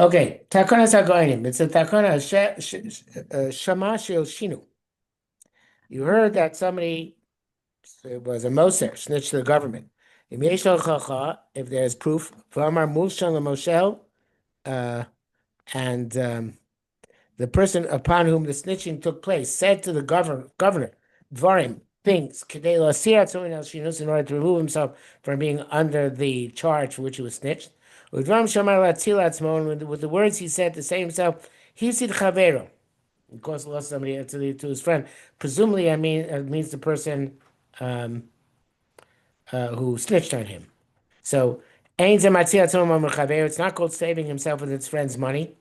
Okay, takonas hagoyim. It's a takona shama shel shinu. You heard that somebody was a moser, snitched to the government. If there's proof, v'amar mulshan lemoshel, uh, and the person upon whom the snitching took place said to the governor, dvarim, things, kedei lasir atzon el shinus, in order to remove himself from being under the charge for which he was snitched. Udvarim shamar latzil atzmon, with the words he said to save himself, hisid chavero. Of course, lost somebody to his friend. Presumably, I mean, it means the person um, who snitched on him. So, it's not called saving himself with his friend's money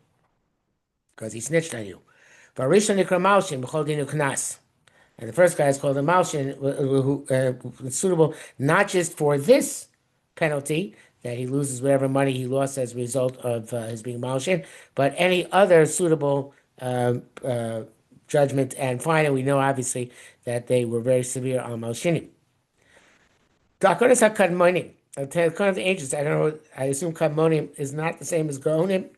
because he snitched on you. And the first guy is called a malshin, who suitable not just for this penalty that he loses whatever money he lost as a result of his being malshin, but any other suitable judgment and fine. And we know obviously that they were very severe on malshinim. Takonis hakadmonim. According to the ancients, I don't know. I assume kadmonim is not the same as gaonim.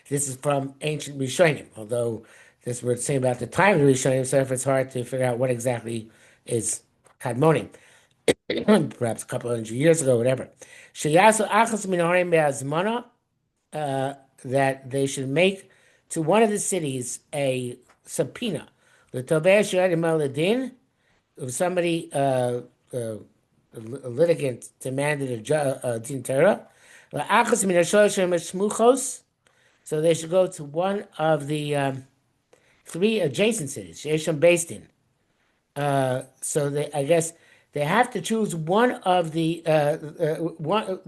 This is from ancient Rishonim, although this we're saying about the time of the Rishonim, so if it's hard to figure out what exactly is kadmonim. Perhaps a couple of hundred years ago, whatever. Sheyasu achas minarim be'azmana, that they should make to one of the cities a subpoena. If somebody, a litigant, demanded a din Torah, so they should go to one of the three adjacent cities, Gershom based in. So I guess they have to choose one of the one.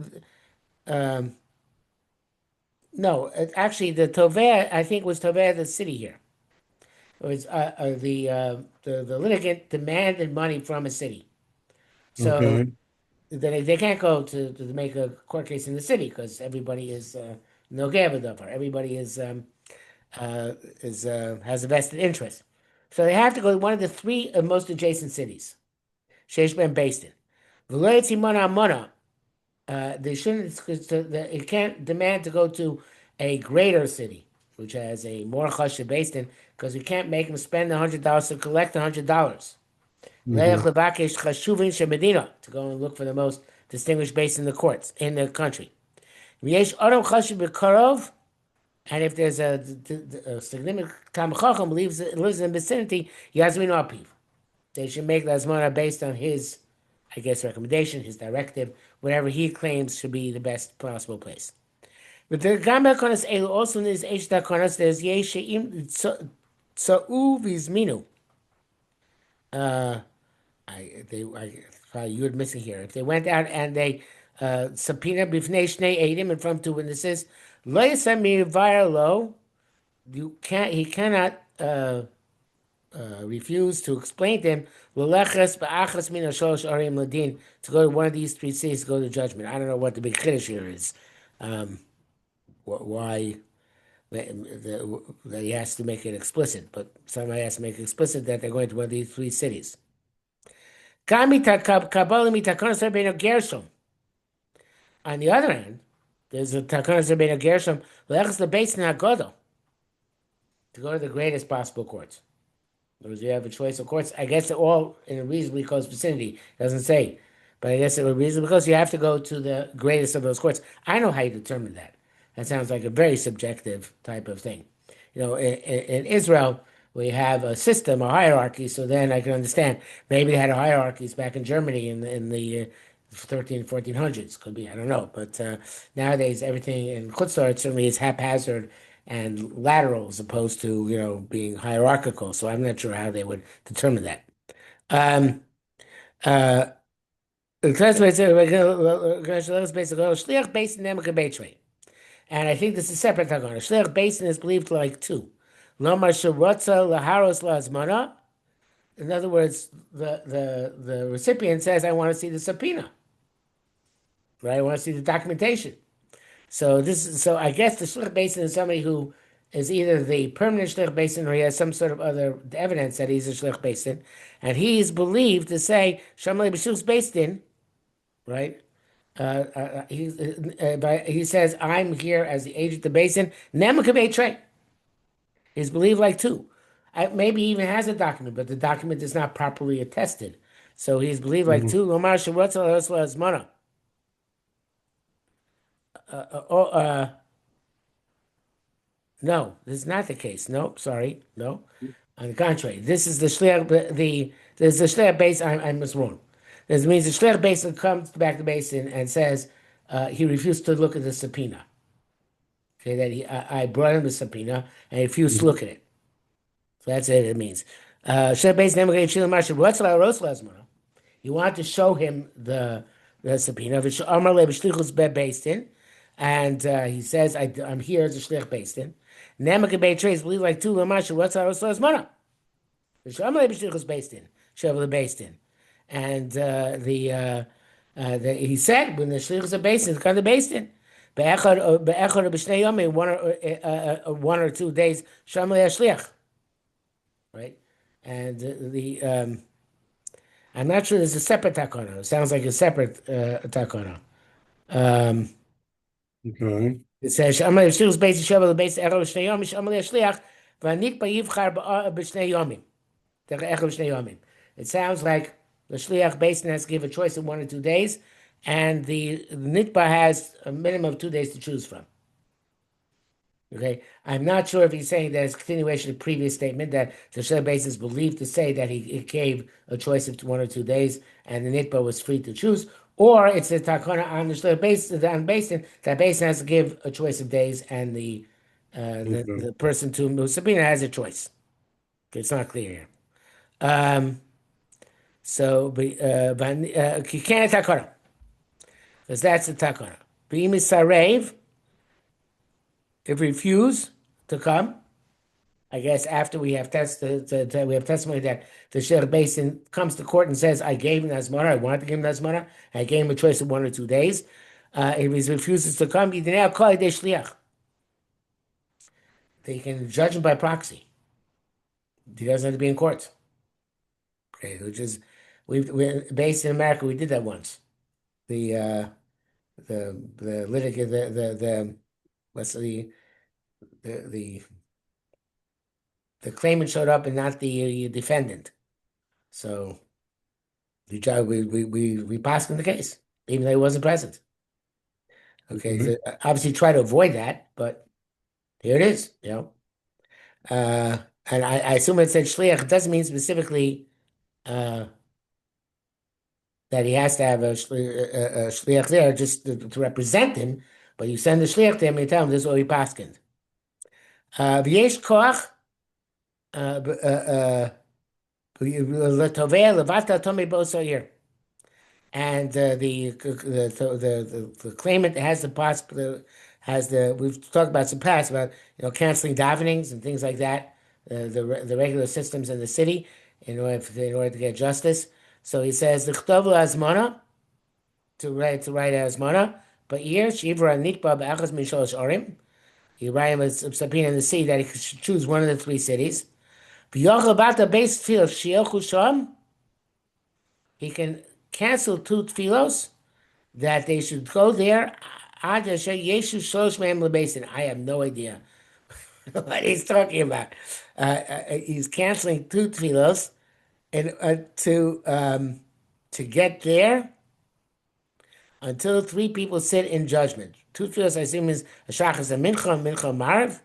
No, actually, the Tovea, I think, was Tovea the city here. It was the litigant demanded money from a city, so Okay. they can't go to make a court case in the city because everybody is no gavadavar. Everybody has a vested interest, so they have to go to one of the three most adjacent cities. Sheish ben based in. They shouldn't. It can't demand to go to a greater city, which has a more chashuv based in, because you can't make them spend $100 to collect $100. Hmm. To go and look for the most distinguished base in the courts in the country. And if there's a significant Tam Chacham lives in the vicinity, Yasmin Apiv. They should make the Asmana based on his, I guess, recommendation, his directive, whatever he claims should be the best possible place. But the Gamba Konas Elu also is Eshta Konas, there's Yesheim Tsa'u Vizminu. You're missing here. If they went out and they subpoena b'fnei shnei edim in front of two witnesses, lo yasamir vayar you can't. He cannot refuse to explain to him l'leches ba'achas min hashlosh arim ladin, to go to one of these three cities to go to judgment. I don't know what the big chiddush here is. Why that he has to make it explicit, but somebody has to make it explicit that they're going to one of these three cities. On the other hand, there's a takonas rabbeinu Gershom l'echas lebeis hagadol, to go to the greatest possible courts. In other words, you have a choice of courts. I guess they're all in a reasonably close vicinity. It doesn't say, but I guess it would be reasonable because you have to go to the greatest of those courts. I know how you determine that. That sounds like a very subjective type of thing. In Israel, we have a system, a hierarchy, so then I can understand. Maybe they had hierarchies back in Germany in the 1400s, could be, I don't know. But nowadays, everything in Chutzlar certainly is haphazard and lateral as opposed to, being hierarchical. So I'm not sure how they would determine that. Um, uh, and I think this is separate. Shliach Basin is believed like two. Lomar Sharotza Laharos Lazmana. In other words, the recipient says, I want to see the subpoena. Right? I want to see the documentation. So I guess the Shliach Basin is somebody who is either the permanent Shliach Basin or he has some sort of other evidence that he's a Shliach Basin. And he is believed to say, Shamalei B'Shliach Basin, right? He says, I'm here as the agent of the basin. Nemakabei Trey. He's believed like two. Maybe he even has a document, but the document is not properly attested. So he's believed like Mhm. two. Lomar Shabbat Mana. No, this is not the case. No, sorry, no. On the contrary, this is the shliach. There's the shliach base. I was wrong. This means the shliach basin comes back to basin and says he refused to look at the subpoena. Okay, that I brought him the subpoena and he refused to Mhm. look at it. So that's what it means. Shliach basin never gave Shila Marsha. What's la Ros Lasmana? You want to show him the subpoena. Amar le b'shlichus be'beistin, and he says, I'm here as a shlich beistin. Nemak Beit Trace believe like two lamasha. What's our source mana? Amar le b'shlichus beistin. Shovel the beistin, and he said when the shlichus of beistin come to beistin. Be'echad or b'shnei yomim, 1 or 2 days. Sham le shliach, right? And I'm not sure there's a separate takana. It sounds like a separate takana. Um, Okay. it says, "Amalei Yisrael's base Yisrael base Echad B'Shnei Yomim, Amalei Yishliach, V'anik B'Yivchar B'Shnei Yomim." Echad B'Shnei Yomim. It sounds like the shliach basin has to give a choice of 1 or 2 days, and the nitba has a minimum of 2 days to choose from. Okay, I'm not sure if he's saying that it's a continuation of the previous statement that the Sheh Beis is believed to say that he gave a choice of 1 or 2 days and the Nitba was free to choose, or it's a takana on the Sheh Beis on basin that basin has to give a choice of days and Okay. the person to whom subpoena has a choice. Okay, it's not clear here. Um, you can't takana because that's the takana. B'imi sarev, if refuse to come. I guess after we have we have testimony that the Sheikh Basin comes to court and says, I gave him Nazmara, I wanted to give him Nazmara, I gave him a choice of 1 or 2 days. If he refuses to come, they can judge him by proxy. He doesn't have to be in court. Okay, which is we based in America, we did that once. The the litigant the what's the the claimant showed up and not the defendant. So we passed in the case, even though he wasn't present. Okay, Okay. so obviously try to avoid that, but here it is, you know. Uh, and I assume it said shliach. It doesn't mean specifically uh, that he has to have a shliach there just to represent him, but you send the shliach to him and you tell him this is what we paskined. V'yesh koach l'tovei levata tomei boso here. And the claimant has the possibility has the we've talked about some past about canceling davenings and things like that, the regular systems in the city in order to get justice. So he says the chtovu azmana to write azmana, but here shivra nikba be'achas min shalosh orim. You write him a subpoena in the city that he should choose one of the 3 cities. V'yochel bata beis tefillah she'elchu sham. He can cancel 2 tefillos that they should go there. I have no idea what he's talking about. He's canceling 2 tefillos and to get there until 3 people sit in judgment. 2 tefillos, I assume, is a shachas, a mincha marv.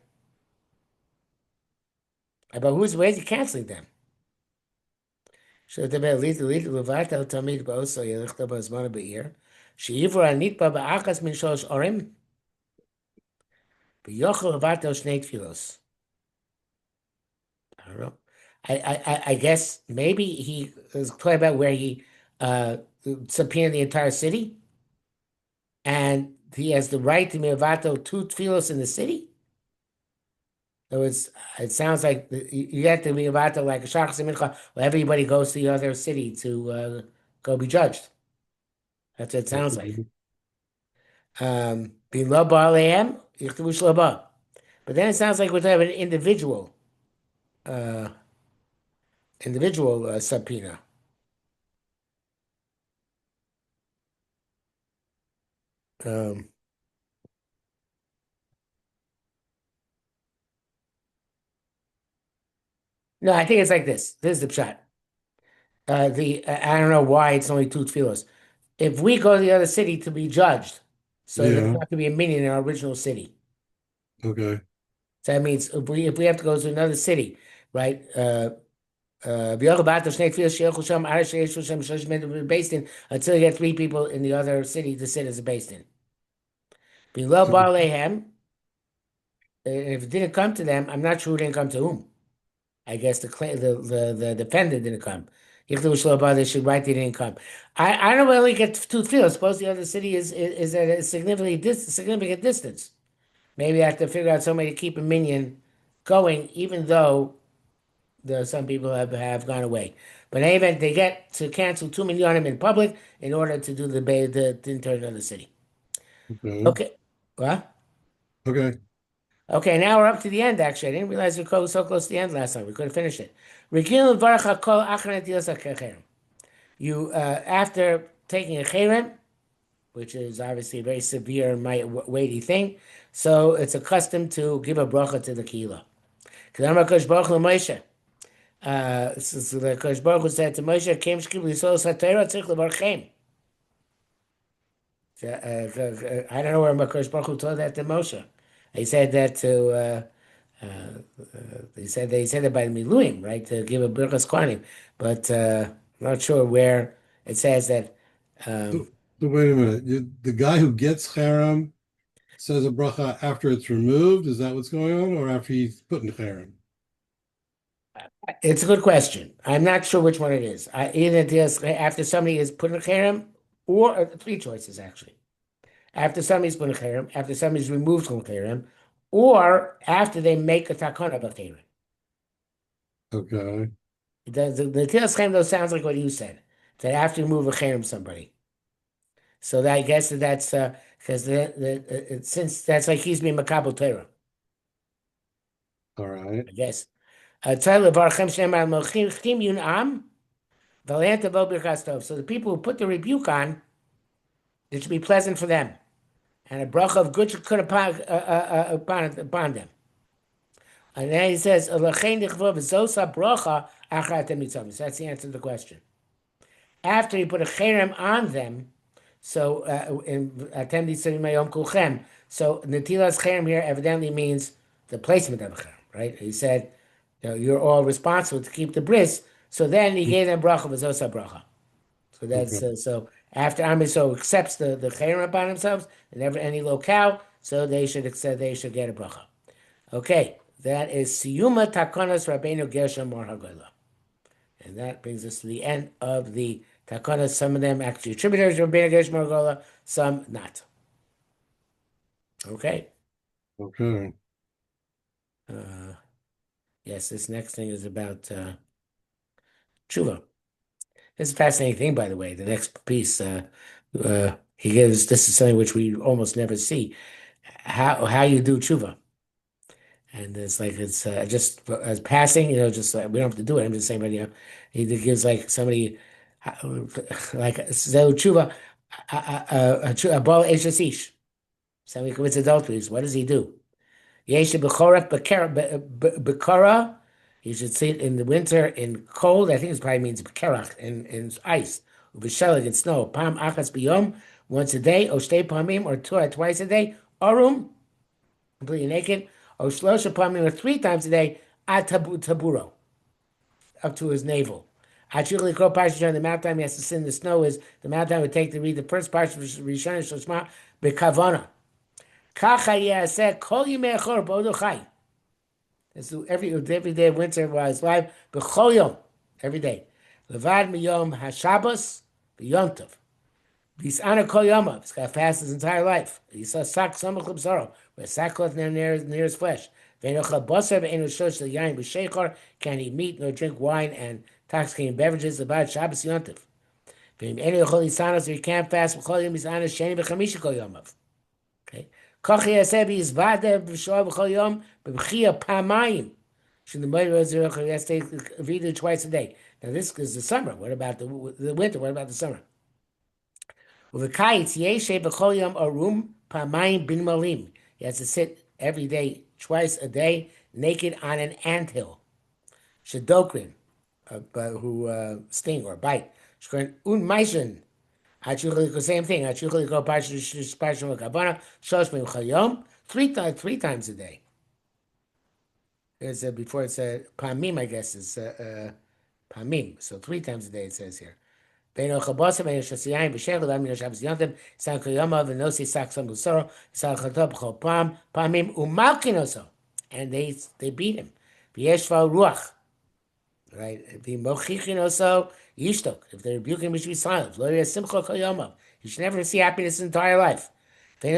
But where's he canceling them? שיעברו הנתבע באחס מן 3 ערים, ויוכל לבטל 2 תפילות. I don't know. I guess maybe he was talking about where he subpoenaed the entire city, and he has the right to mivato 2 tefillos in the city. So it sounds like you have to mivato like a shachas and mincha, where everybody goes to the other city to go be judged. That's what it sounds like. Being lo bar lehem, yichtavu shlo. But then it sounds like we're talking about an uh, individual, 、 subpoena. Um, no, I think it's like this. This is the shot. I don't know why it's only two tefillos. If we go to the other city to be judged, so there's Yeah. not to be a minyan in our original city. Okay. So that means if we have to go to another city, right? Based in until you get three people in the other city to sit as a based in. Below Okay. Balehem, if it didn't come to them, I'm not sure who didn't come to whom. I guess the defendant didn't come. If there was Shlomo, they should write they didn't come. I don't really get two fields. Suppose the other city is at a significant distance. Maybe I have to figure out some way to keep a minion going, even though some people have gone away. But in any event, they get to cancel 2 million in public in order to do the intern of the city. Okay. Okay. What? Okay. Okay, now we're up to the end, actually. I didn't realize we were so close to the end last time. We couldn't finish it. Regil Varcha Kol Achron Netilas HaKerem. You, after taking a cherem, which is obviously a very severe, weighty thing, so it's a custom to give a brocha to the kehillah. Kedama Kosh Baruch Hu Moshe. So the Kosh Baruch Hu said to Moshe, "Kem shkib l'Yisrael satayra tzich levarchem." I don't know where Kosh Baruch Hu told that to Moshe. He said that to. They said it by Miluim, right? To give a birkas kohanim, but I'm not sure where it says that. So, so wait a minute. The guy who gets cherem says a bracha after it's removed. Is that what's going on, or after he's put in cherem? It's a good question. I'm not sure which one it is. Either it is after somebody is put in cherem, or three choices actually. After somebody's put in cherem, after somebody's removed from cherem, or after they make a takana of a cherem. Okay. The Tilas Chaim though sounds like what you said. That after you move a cherem somebody. So that, I guess that's because since that's like he's being makabel Torah, All right. I guess. So the people who put the rebuke on, it should be pleasant for them, and a bracha of good should come upon them. And then he says, so that's the answer to the question. After you put a cherem on them, so attend these mayom kulchem. So netilas cherem here evidently means the placement of a cherem, right? He said, you're all responsible to keep the bris. So then he gave them bracha v'zosa bracha. So that's Okay. so after Am Yisroel accepts the cherem upon themselves in any locale, so they should get a bracha. Okay, that is siyuma takonas Rabbeinu Gershom Mor Hagolah. And that brings us to the end of the Takanas. Some of them actually tributaries of Rabbeinu Gershom Margola, some not. Okay. Okay. Yes, this next thing is about tshuva. This is a fascinating thing, by the way. The next piece he gives. This is something which we almost never see. How you do tshuva. And it's just as passing, just we don't have to do it. I'm just saying, but he gives like somebody like so tshuva a bal ish. Somebody commits adultery. What does he do? Yesha b'chorat b'kara. He should sit in the winter in cold. I think it probably means b'kerach in ice. B'shelag in snow. Pam achas b'yom, once a day. Or shtei pamim, or twice a day. Arum, completely naked. Or shlosha pamim, or 3 times a day. At taburo, up to his navel. Actually, the amount of time he has to sit in the snow is the amount of time it would take to read the first part of Rishon Shloshma b'kavana. Kacha yaseh kol yimei achor b'odo chai. So every day of winter while he's alive, b'chol yom, every day. Levad miyom hashabos b'yom tov. Bis'ana kol yomav. He's got to fast his entire life. He saw sak samach l'bsaro, where sackcloth near his flesh. Ve'enochel basar ve'enu shosh l'yayin b'sheichor. Can't eat meat nor drink wine and intoxicating beverages. Levad Shabbos yom tov. Ve'enu yochel isanos, if he can't fast b'chol yom bis'ana sheni b'chamisha kol yomav. Okay. Kochi yaseh b'yizvade b'shoah b'chol yom b'b'chia pamayim. Should the mother has to read it twice a day. Now this is the summer. What about the winter? What about the summer? Uvekayitz yeshe b'chol yom arum pamayim bin malim. He has to sit every day, twice a day, naked on an anthill. Shadokrin, who sting or bite. Shkrin un maishin. The same thing. Three times a day. Before it said pamim, I guess is pamim. So 3 times a day it says here. And they beat him. Right? The mochichin also yishtok. If they rebuke him, he should be silent. He should never see happiness his entire life. Then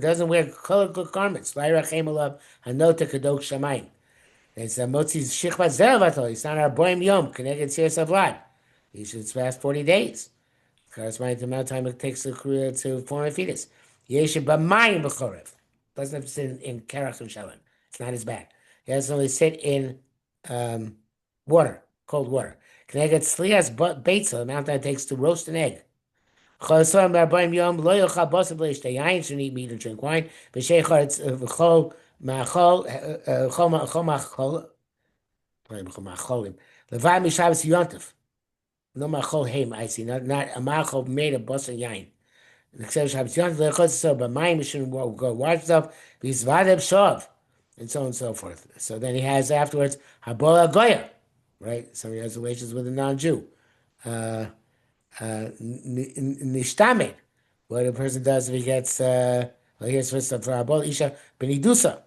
doesn't wear colorful garments. It's a motzi shichvat zeravatol. It's not our boim yom. Connected series of blood. He should fast 40 days. Corresponding to the amount of time it takes to form a fetus. Yeshe b'mayim b'chorev. Doesn't have to sit in kerach and shalom. It's not as bad. He has to only sit in water, cold water. Can I get slias beitza, the amount that it takes to roast an egg? Shouldn't eat meat and drink wine. Levad mishabes yontif. No machol heim, I see. Not a machol made of bus and yain. Except Shabbos yontif lechotz so but mine shouldn't go wash himself. V'yizvadeb shov. And so on and so forth. So then he has afterwards Habola Goya, right? So he has relations with a non-Jew. Nishtamed, what a person does if he gets, well, here's for Habola Isha Benidusa.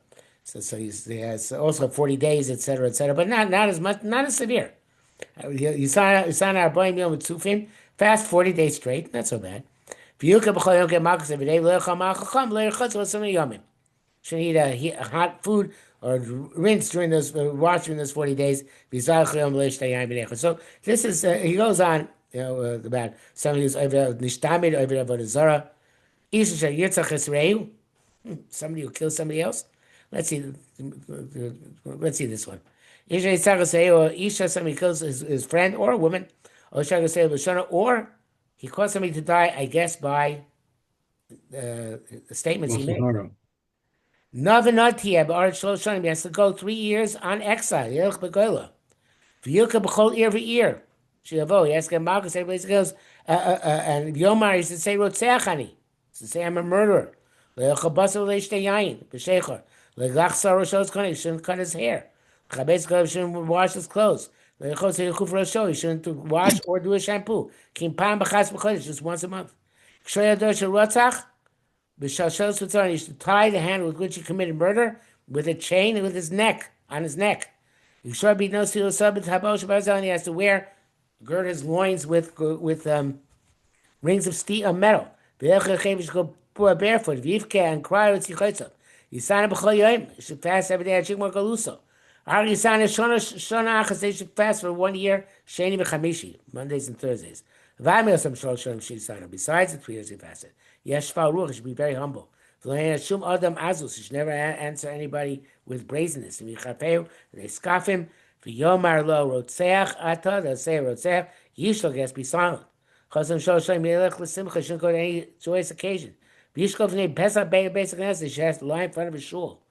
So he has also 40 days, etc., but not as much, not as severe. You saw our boy meal with Sufim, fast 40 days straight, not so bad. Should eat hot food or rinse during those, wash during those 40 days. So this is, he goes on, about somebody who's over nishtamid, over avodah zara. Somebody who kills somebody else. Let's see this one. Or Isha, somebody kills his friend or a woman, or he caused somebody to die, I guess, by the statements he made. He has to go 3 years on exile. He asked him, Marcus, everybody goes, and Yomar, he should say, Rotzeachani. He should say, I'm a murderer. He shouldn't cut his hair. He shouldn't wash his clothes. He shouldn't wash or do a shampoo. Just once a month. He should tie the hand with which he committed murder with a chain and with his neck, on his neck. He should be no seal and he has to gird his loins with rings of steel metal. He should go barefoot and cry with Yichotzav. He should fast every day at Shikmar Galuso. They should fast for 1 year, Sheni B'Chamishi, Mondays and Thursdays. Besides the 3 years he fasted. Yes, Ruach should be very humble. He should never answer anybody with brazenness. They scoff him. They'll say Rotzeach. Yishlo gets be silent. Shouldn't go to any joyous occasion. They should have to lie in front of his shul.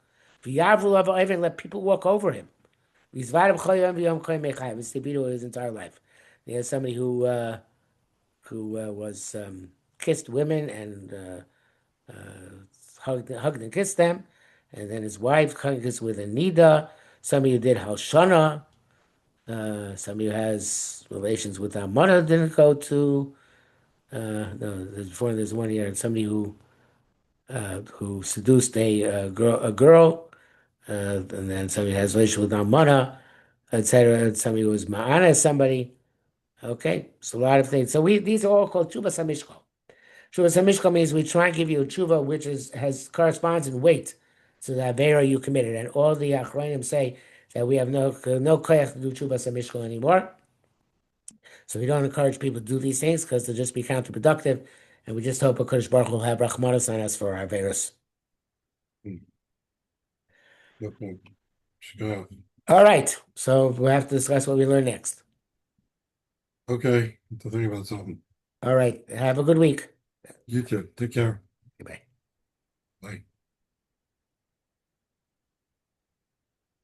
Let people walk over him. He's his entire life. There's somebody who was kissed women and hugged and kissed them, and then his wife hugged with a nida. Somebody who did halshana. Somebody who has relations with Amana didn't go to. No, before there's 1 year, and somebody who seduced a girl, and then somebody has relations with Amana, etc. And somebody who was ma'ana somebody. Okay, so a lot of things. So these are all called Teshuvos HaMishkal. Teshuvos HaMishkal means we try and give you a tshuva which corresponds in weight to the avera you committed. And all the achronim say that we have no koyach to do Teshuvos HaMishkal anymore. So we don't encourage people to do these things because they'll just be counterproductive. And we just hope HaKadosh Baruch Hu will have rachmanos on us for our averos. All right, so we'll have to discuss what we learn next. Okay, to think about something. All right. Have a good week. You too. Take care. Goodbye.